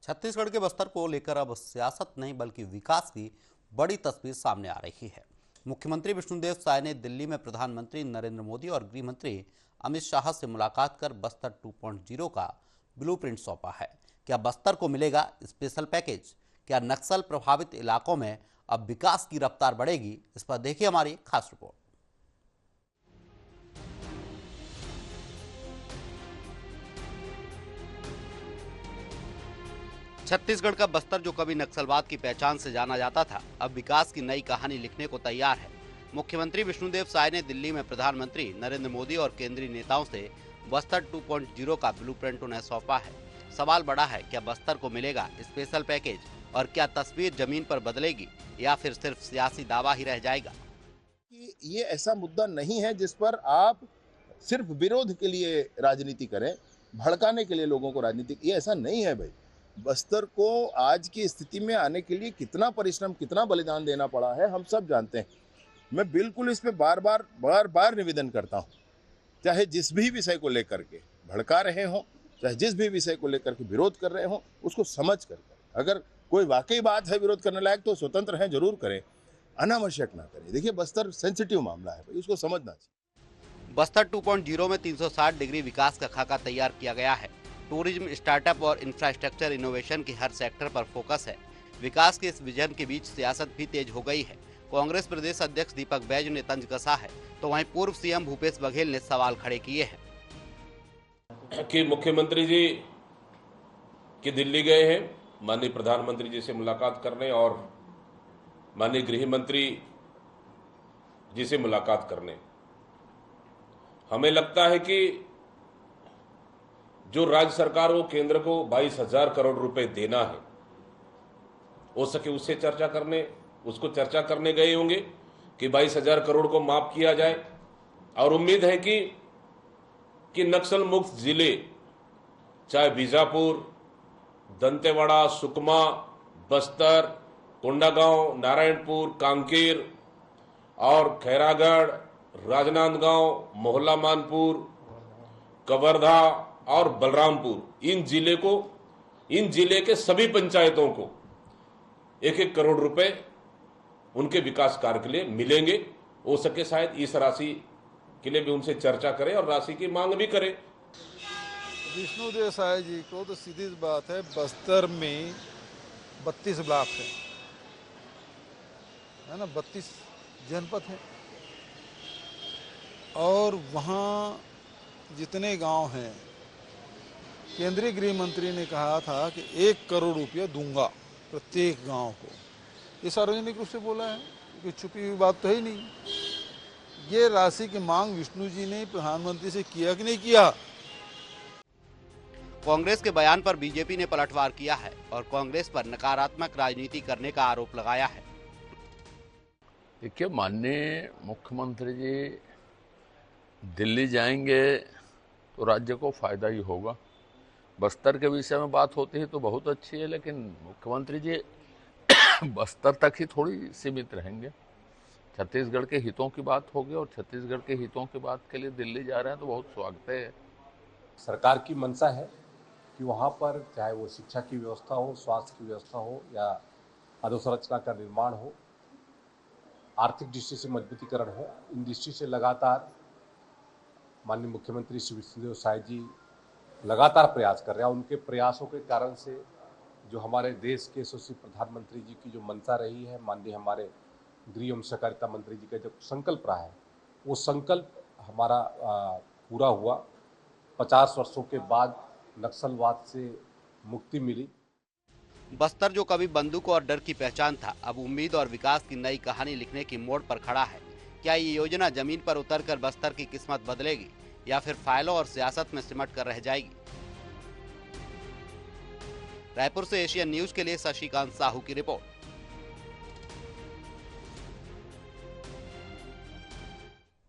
छत्तीसगढ़ के बस्तर को लेकर अब सियासत नहीं बल्कि विकास की बड़ी तस्वीर सामने आ रही है। मुख्यमंत्री विष्णुदेव साय ने दिल्ली में प्रधानमंत्री नरेंद्र मोदी और गृह मंत्री अमित शाह से मुलाकात कर बस्तर 2.0 का ब्लूप्रिंट सौंपा है। क्या बस्तर को मिलेगा स्पेशल पैकेज? क्या नक्सल प्रभावित इलाकों में अब विकास की रफ्तार बढ़ेगी? इस पर देखिए हमारी खास रिपोर्ट। छत्तीसगढ़ का बस्तर, जो कभी नक्सलवाद की पहचान से जाना जाता था, अब विकास की नई कहानी लिखने को तैयार है। मुख्यमंत्री विष्णुदेव साय ने दिल्ली में प्रधानमंत्री नरेंद्र मोदी और केंद्रीय नेताओं से बस्तर 2.0 का ब्लूप्रिंट उन्हें सौंपा है। सवाल बड़ा है, क्या बस्तर को मिलेगा स्पेशल पैकेज और क्या तस्वीर जमीन पर बदलेगी या फिर सिर्फ सियासी दावा ही रह जाएगा? ये ऐसा मुद्दा नहीं है जिस पर आप सिर्फ विरोध के लिए राजनीति करें, भड़काने के लिए लोगों को राजनीति, ये ऐसा नहीं है भाई। बस्तर को आज की स्थिति में आने के लिए कितना परिश्रम, कितना बलिदान देना पड़ा है, हम सब जानते हैं। मैं बिल्कुल इस पे बार बार निवेदन करता हूँ, चाहे जिस भी विषय को लेकर के भड़का रहे हो, चाहे जिस भी विषय को लेकर के विरोध कर रहे हो, उसको समझ कर अगर कोई वाकई बात है विरोध करने लायक तो स्वतंत्र है, जरूर करें, अनावश्यक ना करें। देखिए, बस्तर सेंसिटिव मामला है भाई, उसको समझना चाहिए। बस्तर 2.0 में 360 डिग्री विकास का खाका तैयार किया गया है। टूरिज्म, स्टार्टअप और इंफ्रास्ट्रक्चर इनोवेशन की हर सेक्टर पर फोकस है। विकास के इस विजन के बीच सियासत भी तेज हो गई है। कांग्रेस प्रदेश अध्यक्ष दीपक बैजू ने तंज कसा है, तो वहीं पूर्व सीएम भूपेश बघेल ने सवाल खड़े किए हैं कि मुख्यमंत्री जी कि दिल्ली गए हैं माननीय प्रधानमंत्री जी से मुलाकात करने और माननीय गृह मंत्री जी से मुलाकात करने। हमें लगता है कि जो राज्य सरकार को केंद्र को 22,000 करोड़ रुपए देना है, हो सके उससे उसको चर्चा करने गए होंगे कि 22,000 करोड़ को माफ किया जाए। और उम्मीद है कि नक्सल मुक्त जिले, चाहे बीजापुर, दंतेवाड़ा, सुकमा, बस्तर, कोंडागांव, नारायणपुर, कांकेर और खैरागढ़, राजनांदगांव, मोहल्ला मानपुर, कवर्धा और बलरामपुर, इन जिले के सभी पंचायतों को 1-1 करोड़ रुपए उनके विकास कार्य के लिए मिलेंगे। हो सके शायद इस राशि के लिए भी उनसे चर्चा करें और राशि की मांग भी करें। विष्णुदेव साय जी को तो सीधी बात है, बस्तर में 32 ब्लॉक है ना, 32 जनपद है और वहाँ जितने गांव हैं, केंद्रीय गृह मंत्री ने कहा था कि 1 करोड़ रुपया दूंगा प्रत्येक गांव को। ये सार्वजनिक रूप से बोला है, कोई छुपी हुई बात तो है ही नहीं। ये राशि की मांग विष्णु जी ने प्रधानमंत्री से किया कि नहीं किया? कांग्रेस के बयान पर बीजेपी ने पलटवार किया है और कांग्रेस पर नकारात्मक राजनीति करने का आरोप लगाया है। देखिए, माननीय मुख्यमंत्री जी दिल्ली जाएंगे तो राज्य को फायदा ही होगा। बस्तर के विषय में बात होती है तो बहुत अच्छी है, लेकिन मुख्यमंत्री जी बस्तर तक ही थोड़ी सीमित रहेंगे। छत्तीसगढ़ के हितों की बात होगी और छत्तीसगढ़ के हितों की बात के लिए दिल्ली जा रहे हैं तो बहुत स्वागत है। सरकार की मंशा है कि वहाँ पर चाहे वो शिक्षा की व्यवस्था हो, स्वास्थ्य की व्यवस्था हो या अधोसंरचना का निर्माण हो, आर्थिक दृष्टि से मजबूतीकरण हो, इन दृष्टि से लगातार माननीय मुख्यमंत्री श्री विष्णुदेव साय जी लगातार प्रयास कर रहे हैं। उनके प्रयासों के कारण से जो हमारे देश के यशस्वी प्रधानमंत्री जी की जो मंशा रही है, माननीय हमारे गृह एवं सहकारिता मंत्री जी का जो संकल्प रहा है, वो संकल्प हमारा पूरा हुआ। 50 वर्षों के बाद नक्सलवाद से मुक्ति मिली। बस्तर, जो कभी बंदूक और डर की पहचान था, अब उम्मीद और विकास की नई कहानी लिखने की मोड़ पर खड़ा है। क्या ये योजना जमीन पर उतरकर बस्तर की किस्मत बदलेगी या फिर फाइलों और सियासत में सिमट कर रह जाएगी? रायपुर से एशियन न्यूज के लिए शशिकांत साहू की रिपोर्ट।